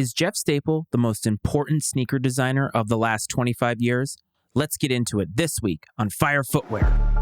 Is Jeff Staple the most important sneaker designer of the last 25 years? Let's get into it this week on Fire Footwear.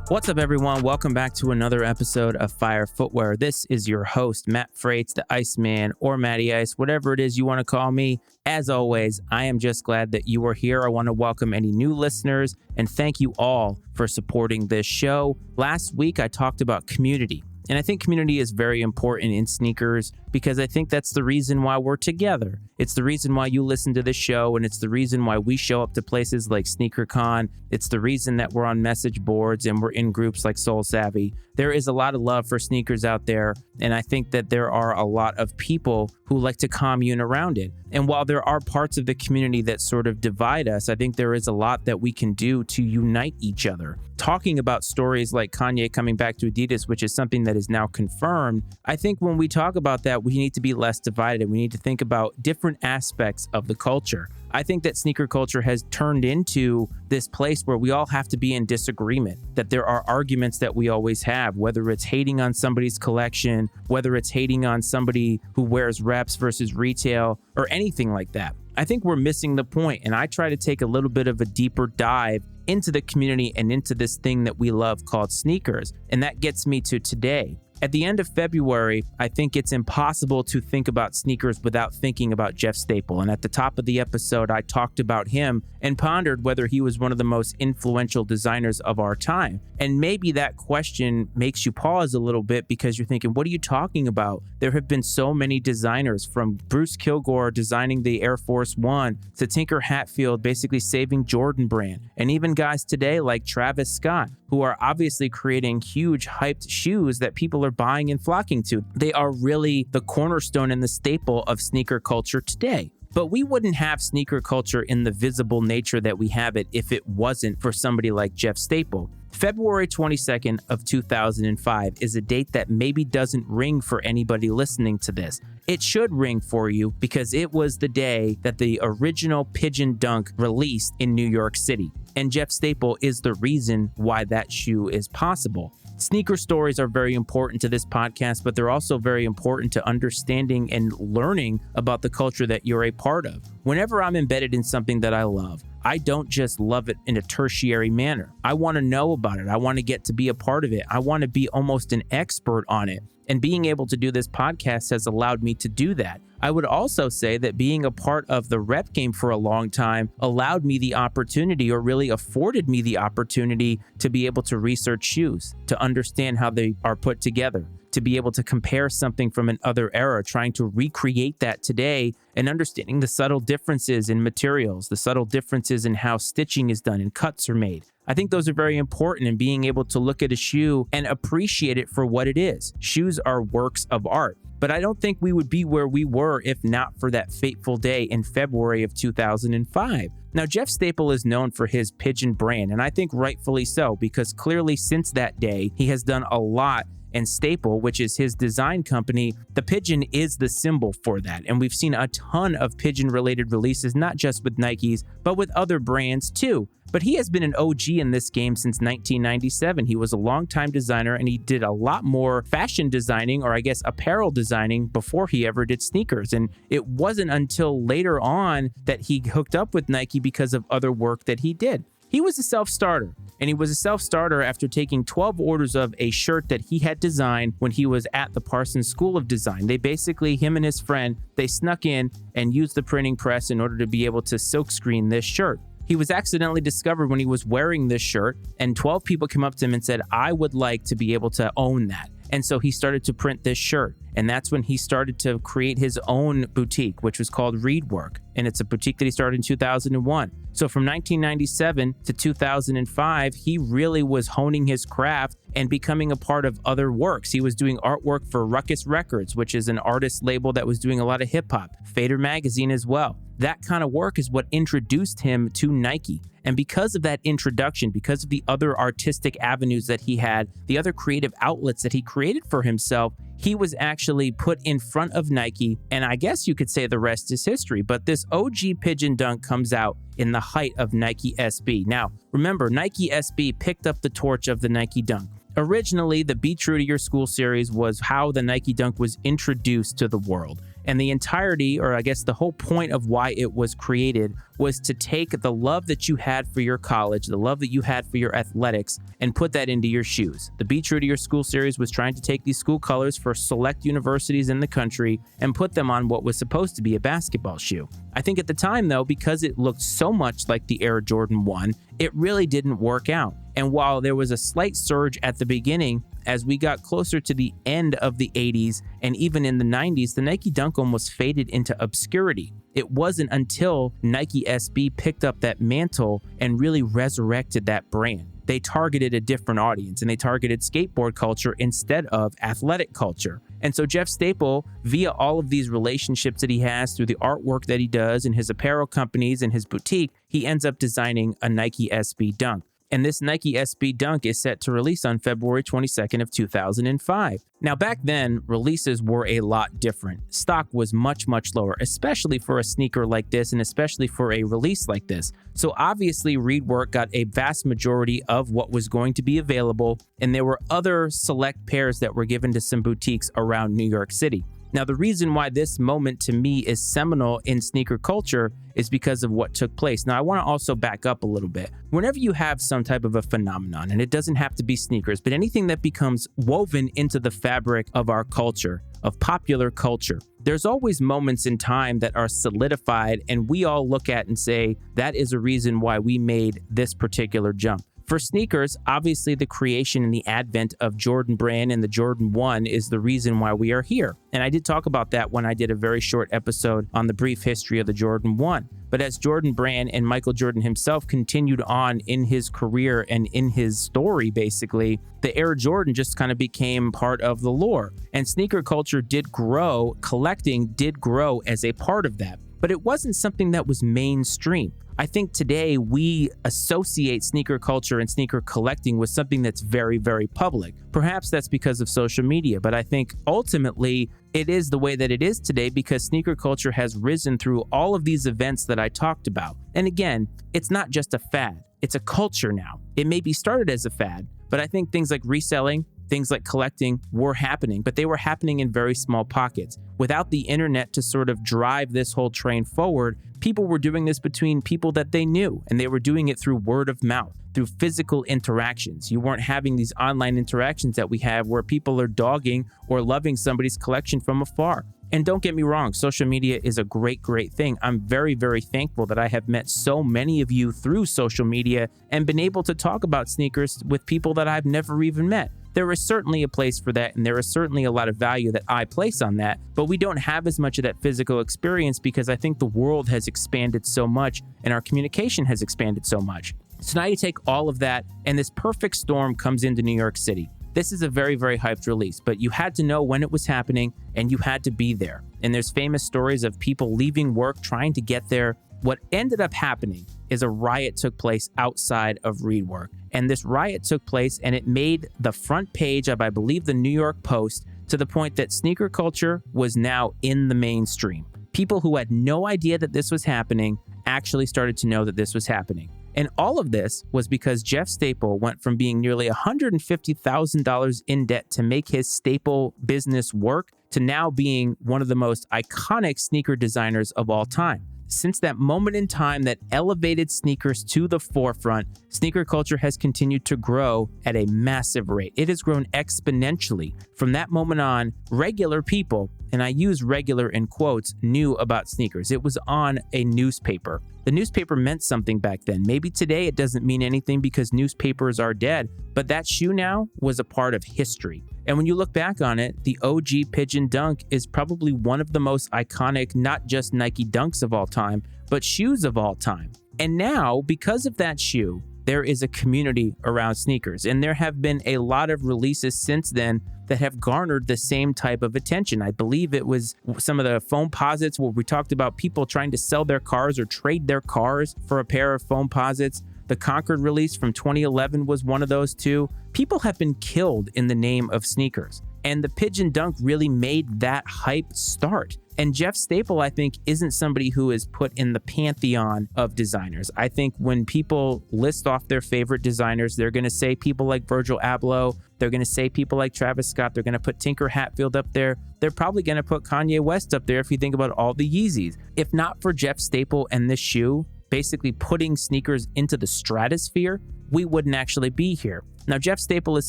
What's up, everyone? Welcome back to another episode of Fire Footwear. This is your host, Matt Frates, the Iceman, or Matty Ice, whatever it is you want to call me. As always, I am just glad that you are here. I want to welcome any new listeners and thank you all for supporting this show. Last week, I talked about community. And I think community is very important in sneakers because I think that's the reason why we're together. It's the reason why you listen to this show, and it's the reason why we show up to places like SneakerCon. It's the reason that we're on message boards and we're in groups like Soul Savvy. There is a lot of love for sneakers out there, and I think that there are a lot of people who like to commune around it. And while there are parts of the community that sort of divide us, I think there is a lot that we can do to unite each other. Talking about stories like Kanye coming back to Adidas, which is something that is now confirmed, I think when we talk about that, we need to be less divided. We need to think about different aspects of the culture. I think that sneaker culture has turned into this place where we all have to be in disagreement, that there are arguments that we always have, whether it's hating on somebody's collection, whether it's hating on somebody who wears reps versus retail, or anything like that. I think we're missing the point, and I try to take a little bit of a deeper dive into the community and into this thing that we love called sneakers, and that gets me to today. At the end of February, I think it's impossible to think about sneakers without thinking about Jeff Staple. And at the top of the episode, I talked about him and pondered whether he was one of the most influential designers of our time. And maybe that question makes you pause a little bit because you're thinking, what are you talking about? There have been so many designers, from Bruce Kilgore designing the Air Force One to Tinker Hatfield basically saving Jordan brand. And even guys today like Travis Scott, who are obviously creating huge hyped shoes that people are buying and flocking to. They are really the cornerstone and the staple of sneaker culture today. But we wouldn't have sneaker culture in the visible nature that we have it if it wasn't for somebody like Jeff Staple. February 22nd of 2005 is a date that maybe doesn't ring for anybody listening to this. It should ring for you because it was the day that the original Pigeon Dunk released in New York City. And Jeff Staple is the reason why that shoe is possible. Sneaker stories are very important to this podcast, but they're also very important to understanding and learning about the culture that you're a part of. Whenever I'm embedded in something that I love, I don't just love it in a tertiary manner. I want to know about it. I want to get to be a part of it. I want to be almost an expert on it. And being able to do this podcast has allowed me to do that. I would also say that being a part of the rep game for a long time allowed me the opportunity, or really afforded me the opportunity, to be able to research shoes, to understand how they are put together, to be able to compare something from another era, trying to recreate that today, and understanding the subtle differences in materials, the subtle differences in how stitching is done and cuts are made. I think those are very important in being able to look at a shoe and appreciate it for what it is. Shoes are works of art. But I don't think we would be where we were if not for that fateful day in February of 2005. Now, Jeff Staple is known for his Pigeon brand, and I think rightfully so, because clearly since that day, he has done a lot. And Staple, which is his design company, the pigeon is the symbol for that. And we've seen a ton of pigeon-related releases, not just with Nikes, but with other brands too. But he has been an OG in this game since 1997. He was a longtime designer, and he did a lot more fashion designing, or I guess apparel designing, before he ever did sneakers. And it wasn't until later on that he hooked up with Nike because of other work that he did. He was a self-starter, and he was a self-starter after taking 12 orders of a shirt that he had designed when he was at the Parsons School of Design. They basically, him and his friend, they snuck in and used the printing press in order to be able to silkscreen this shirt. He was accidentally discovered when he was wearing this shirt, and 12 people came up to him and said, I would like to be able to own that. And so he started to print this shirt. And that's when he started to create his own boutique, which was called Reedwork. And it's a boutique that he started in 2001. So from 1997 to 2005, he really was honing his craft and becoming a part of other works. He was doing artwork for Ruckus Records, which is an artist label that was doing a lot of hip hop, Fader magazine as well. That kind of work is what introduced him to Nike. And because of that introduction, because of the other artistic avenues that he had, the other creative outlets that he created for himself, he was actually put in front of Nike, and I guess you could say the rest is history. But this OG Pigeon Dunk comes out in the height of Nike SB. Now, remember, Nike SB picked up the torch of the Nike Dunk. Originally, the Be True to Your School series was how the Nike Dunk was introduced to the world. And the entirety, or I guess the whole point of why it was created, was to take the love that you had for your college, the love that you had for your athletics, and put that into your shoes. The Be True to Your School series was trying to take these school colors for select universities in the country and put them on what was supposed to be a basketball shoe. I think at the time, though, because it looked so much like the Air Jordan 1, it really didn't work out. And while there was a slight surge at the beginning, as we got closer to the end of the 80s and even in the 90s, the Nike Dunk almost faded into obscurity. It wasn't until Nike SB picked up that mantle and really resurrected that brand. They targeted a different audience, and they targeted skateboard culture instead of athletic culture. And so Jeff Staple, via all of these relationships that he has through the artwork that he does in his apparel companies and his boutique, he ends up designing a Nike SB Dunk. And this Nike SB Dunk is set to release on February 22nd of 2005. Now, back then, releases were a lot different. Stock was much, much lower, especially for a sneaker like this and especially for a release like this. So obviously, Reedwork got a vast majority of what was going to be available, and there were other select pairs that were given to some boutiques around New York City. Now, the reason why this moment to me is seminal in sneaker culture is because of what took place. Now, I want to also back up a little bit. Whenever you have some type of a phenomenon, and it doesn't have to be sneakers, but anything that becomes woven into the fabric of our culture, of popular culture, there's always moments in time that are solidified and we all look at and say, that is a reason why we made this particular jump. For sneakers, obviously the creation and the advent of Jordan Brand and the Jordan 1 is the reason why we are here. And I did talk about that when I did a very short episode on the brief history of the Jordan 1. But as Jordan Brand and Michael Jordan himself continued on in his career and in his story, basically, the Air Jordan just kind of became part of the lore. And sneaker culture did grow, collecting did grow as a part of that. But it wasn't something that was mainstream. I think today we associate sneaker culture and sneaker collecting with something that's very, very public. Perhaps that's because of social media, but I think ultimately it is the way that it is today because sneaker culture has risen through all of these events that I talked about. And again, it's not just a fad, it's a culture now. It may be started as a fad, but I think things like reselling, things like collecting were happening, but they were happening in very small pockets. Without the internet to sort of drive this whole train forward, people were doing this between people that they knew, and they were doing it through word of mouth, through physical interactions. You weren't having these online interactions that we have where people are dogging or loving somebody's collection from afar. And don't get me wrong, social media is a great, great thing. I'm very, very thankful that I have met so many of you through social media and been able to talk about sneakers with people that I've never even met. There is certainly a place for that, and there is certainly a lot of value that I place on that, but we don't have as much of that physical experience because I think the world has expanded so much and our communication has expanded so much. So now you take all of that, and this perfect storm comes into New York City. This is a very, very hyped release, but you had to know when it was happening, and you had to be there. And there's famous stories of people leaving work, trying to get there. What ended up happening is a riot took place outside of Reedwork. And this riot took place and it made the front page of, I believe, the New York Post to the point that sneaker culture was now in the mainstream. People who had no idea that this was happening actually started to know that this was happening. And all of this was because Jeff Staple went from being nearly $150,000 in debt to make his Staple business work to now being one of the most iconic sneaker designers of all time. Since that moment in time that elevated sneakers to the forefront, sneaker culture has continued to grow at a massive rate. It has grown exponentially. From that moment on, regular people, and I use regular in quotes, knew about sneakers. It was on a newspaper. The newspaper meant something back then. Maybe today it doesn't mean anything because newspapers are dead, but that shoe now was a part of history. And when you look back on it, the OG Pigeon Dunk is probably one of the most iconic, not just Nike Dunks of all time, but shoes of all time. And now, because of that shoe, there is a community around sneakers. And there have been a lot of releases since then that have garnered the same type of attention. I believe it was some of the foamposites where we talked about people trying to sell their cars or trade their cars for a pair of foamposites. The Concord release from 2011 was one of those too. People have been killed in the name of sneakers. And the Pigeon Dunk really made that hype start. And Jeff Staple, I think, isn't somebody who is put in the pantheon of designers. I think when people list off their favorite designers, they're going to say people like Virgil Abloh. They're going to say people like Travis Scott. They're going to put Tinker Hatfield up there. They're probably going to put Kanye West up there if you think about all the Yeezys. If not for Jeff Staple and this shoe basically putting sneakers into the stratosphere, we wouldn't actually be here. Now, Jeff Staple is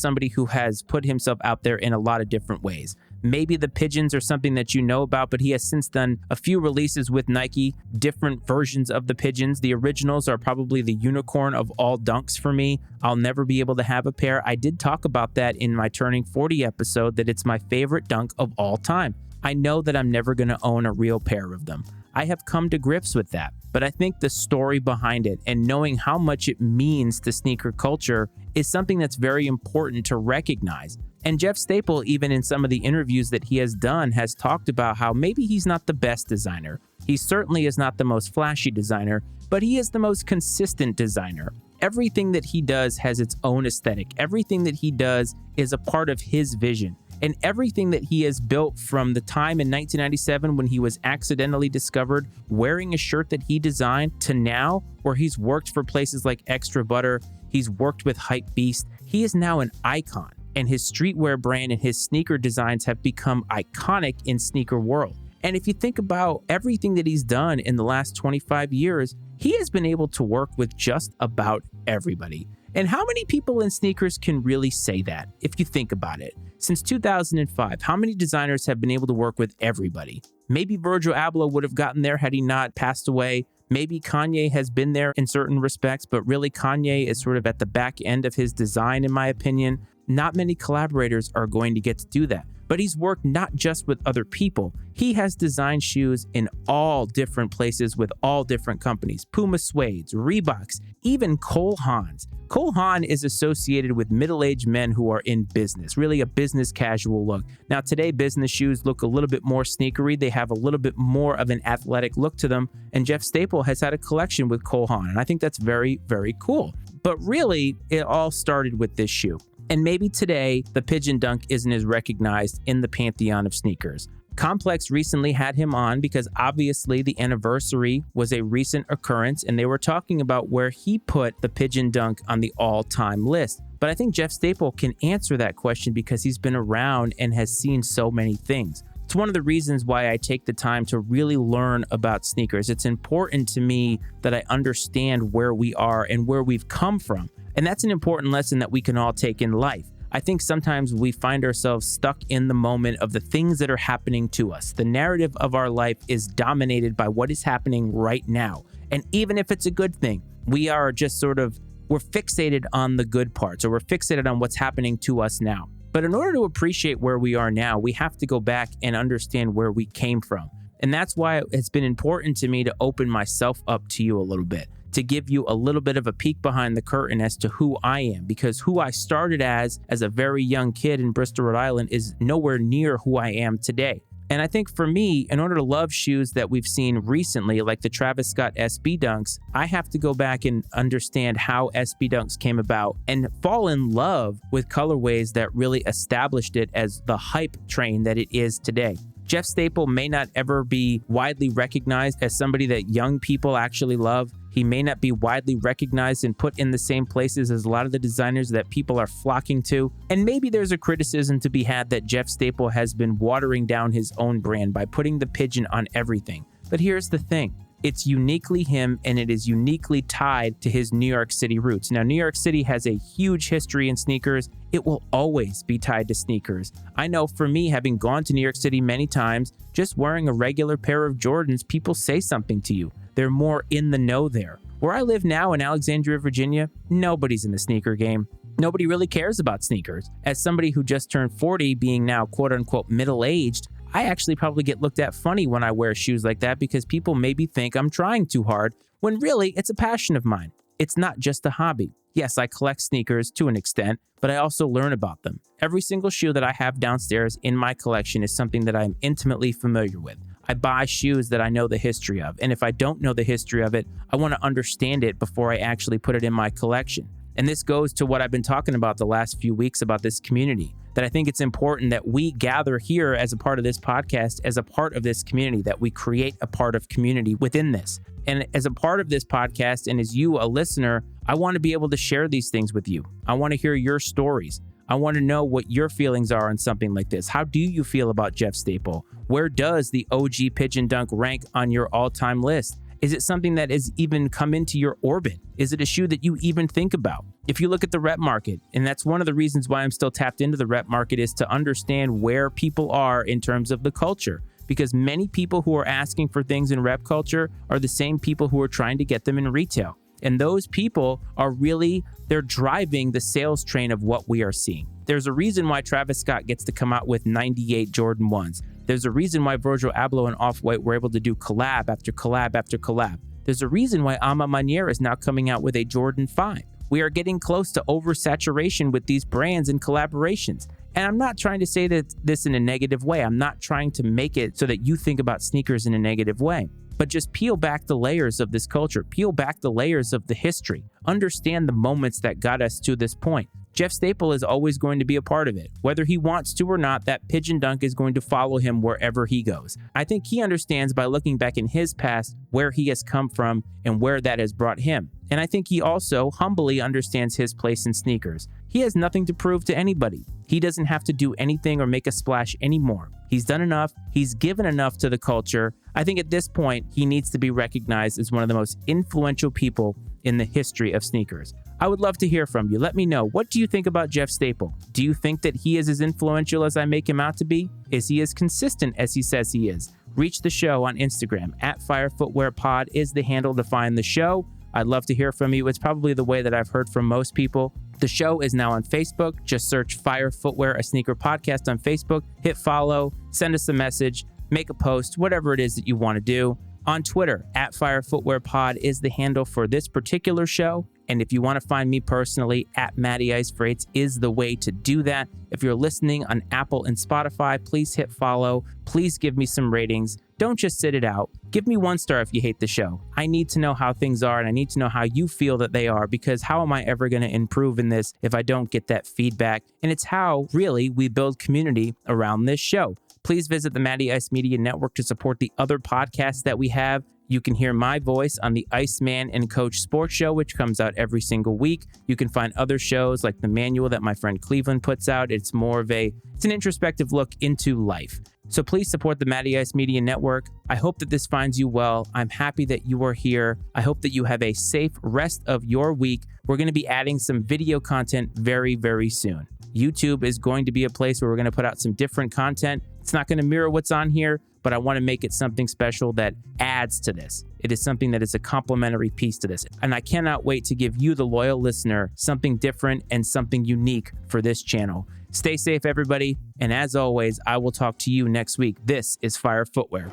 somebody who has put himself out there in a lot of different ways. Maybe the pigeons are something that you know about, but he has since done a few releases with Nike, different versions of the pigeons. The originals are probably the unicorn of all dunks for me. I'll never be able to have a pair. I did talk about that in my Turning 40 episode, that it's my favorite dunk of all time. I know that I'm never going to own a real pair of them. I have come to grips with that. But I think the story behind it and knowing how much it means to sneaker culture is something that's very important to recognize. And Jeff Staple, even in some of the interviews that he has done, has talked about how maybe he's not the best designer. He certainly is not the most flashy designer, but he is the most consistent designer. Everything that he does has its own aesthetic. Everything that he does is a part of his vision. And everything that he has built from the time in 1997 when he was accidentally discovered wearing a shirt that he designed to now, where he's worked for places like Extra Butter, he's worked with Hypebeast, he is now an icon. And his streetwear brand and his sneaker designs have become iconic in sneaker world. And if you think about everything that he's done in the last 25 years, he has been able to work with just about everybody. And how many people in sneakers can really say that, if you think about it? Since 2005, how many designers have been able to work with everybody? Maybe Virgil Abloh would have gotten there had he not passed away. Maybe Kanye has been there in certain respects, but really Kanye is sort of at the back end of his design, in my opinion. Not many collaborators are going to get to do that. But he's worked not just with other people. He has designed shoes in all different places with all different companies. Puma Suedes, Reeboks, even Cole Haans. Cole Haan is associated with middle-aged men who are in business, really a business casual look. Now today, business shoes look a little bit more sneakery. They have a little bit more of an athletic look to them. And Jeff Staple has had a collection with Cole Haan. And I think that's very, very cool. But really, it all started with this shoe. And maybe today, the Pigeon Dunk isn't as recognized in the pantheon of sneakers. Complex recently had him on because obviously the anniversary was a recent occurrence and they were talking about where he put the Pigeon Dunk on the all-time list. But I think Jeff Staple can answer that question because he's been around and has seen so many things. It's one of the reasons why I take the time to really learn about sneakers. It's important to me that I understand where we are and where we've come from. And that's an important lesson that we can all take in life. I think sometimes we find ourselves stuck in the moment of the things that are happening to us. The narrative of our life is dominated by what is happening right now. And even if it's a good thing, we are just we're fixated on the good parts, or we're fixated on what's happening to us now. But in order to appreciate where we are now, we have to go back and understand where we came from. And that's why it's been important to me to open myself up to you a little bit, to give you a little bit of a peek behind the curtain as to who I am, because who I started as a very young kid in Bristol, Rhode Island is nowhere near who I am today. And I think for me, in order to love shoes that we've seen recently, like the Travis Scott SB Dunks, I have to go back and understand how SB Dunks came about and fall in love with colorways that really established it as the hype train that it is today. Jeff Staple may not ever be widely recognized as somebody that young people actually love. He may not be widely recognized and put in the same places as a lot of the designers that people are flocking to. And maybe there's a criticism to be had that Jeff Staple has been watering down his own brand by putting the pigeon on everything. But here's the thing. It's uniquely him, and it is uniquely tied to his New York City roots. Now, New York City has a huge history in sneakers. It will always be tied to sneakers. I know for me, having gone to New York City many times, just wearing a regular pair of Jordans, people say something to you. They're more in the know there. Where I live now in Alexandria, Virginia, nobody's in the sneaker game. Nobody really cares about sneakers. As somebody who just turned 40, being now quote unquote middle-aged, I actually probably get looked at funny when I wear shoes like that because people maybe think I'm trying too hard, when really it's a passion of mine. It's not just a hobby. Yes, I collect sneakers to an extent, but I also learn about them. Every single shoe that I have downstairs in my collection is something that I'm intimately familiar with. I buy shoes that I know the history of. And if I don't know the history of it, I want to understand it before I actually put it in my collection. And this goes to what I've been talking about the last few weeks about this community, that I think it's important that we gather here as a part of this podcast, as a part of this community, that we create a part of community within this. And as a part of this podcast, and as you, a listener, I want to be able to share these things with you. I want to hear your stories. I want to know what your feelings are on something like this. How do you feel about Jeff Staple? Where does the OG Pigeon Dunk rank on your all-time list? Is it something that has even come into your orbit? Is it a shoe that you even think about? If you look at the rep market, and that's one of the reasons why I'm still tapped into the rep market, is to understand where people are in terms of the culture. Because many people who are asking for things in rep culture are the same people who are trying to get them in retail. And those people are really, they're driving the sales train of what we are seeing. There's a reason why Travis Scott gets to come out with 98 Jordan 1s. There's a reason why Virgil Abloh and Off-White were able to do collab after collab after collab. There's a reason why Ama Maniera is now coming out with a Jordan 5. We are getting close to oversaturation with these brands and collaborations. And I'm not trying to say that this in a negative way. I'm not trying to make it so that you think about sneakers in a negative way. But just peel back the layers of this culture. Peel back the layers of the history. Understand the moments that got us to this point. Jeff Staple is always going to be a part of it. Whether he wants to or not, that Pigeon Dunk is going to follow him wherever he goes. I think he understands by looking back in his past where he has come from and where that has brought him. And I think he also humbly understands his place in sneakers. He has nothing to prove to anybody. He doesn't have to do anything or make a splash anymore. He's done enough. He's given enough to the culture. I think at this point, he needs to be recognized as one of the most influential people in the history of sneakers. I would love to hear from you. Let me know. What do you think about Jeff Staple? Do you think that he is as influential as I make him out to be? Is he as consistent as he says he is? Reach the show on Instagram. @FireFootwearPod is the handle to find the show. I'd love to hear from you. It's probably the way that I've heard from most people. The show is now on Facebook. Just search Fire Footwear, a sneaker podcast on Facebook. Hit follow, send us a message, make a post, whatever it is that you want to do. On Twitter, @FireFootwearPod is the handle for this particular show. And if you want to find me personally, @MattyIceFreights is the way to do that. If you're listening on Apple and Spotify, please hit follow. Please give me some ratings. Don't just sit it out. Give me 1 star if you hate the show. I need to know how things are, and I need to know how you feel that they are, because how am I ever going to improve in this if I don't get that feedback? And it's how, really, we build community around this show. Please visit the Matty Ice Media Network to support the other podcasts that we have. You can hear my voice on the Iceman and Coach Sports Show, which comes out every single week. You can find other shows like The Manual that my friend Cleveland puts out. It's more of it's an introspective look into life. So please support the Matty Ice Media Network. I hope that this finds you well. I'm happy that you are here. I hope that you have a safe rest of your week. We're going to be adding some video content very, very soon. YouTube is going to be a place where we're going to put out some different content. It's not going to mirror what's on here, but I want to make it something special that adds to this. It is something that is a complementary piece to this. And I cannot wait to give you, the loyal listener, something different and something unique for this channel. Stay safe, everybody. And as always, I will talk to you next week. This is Fire Footwear.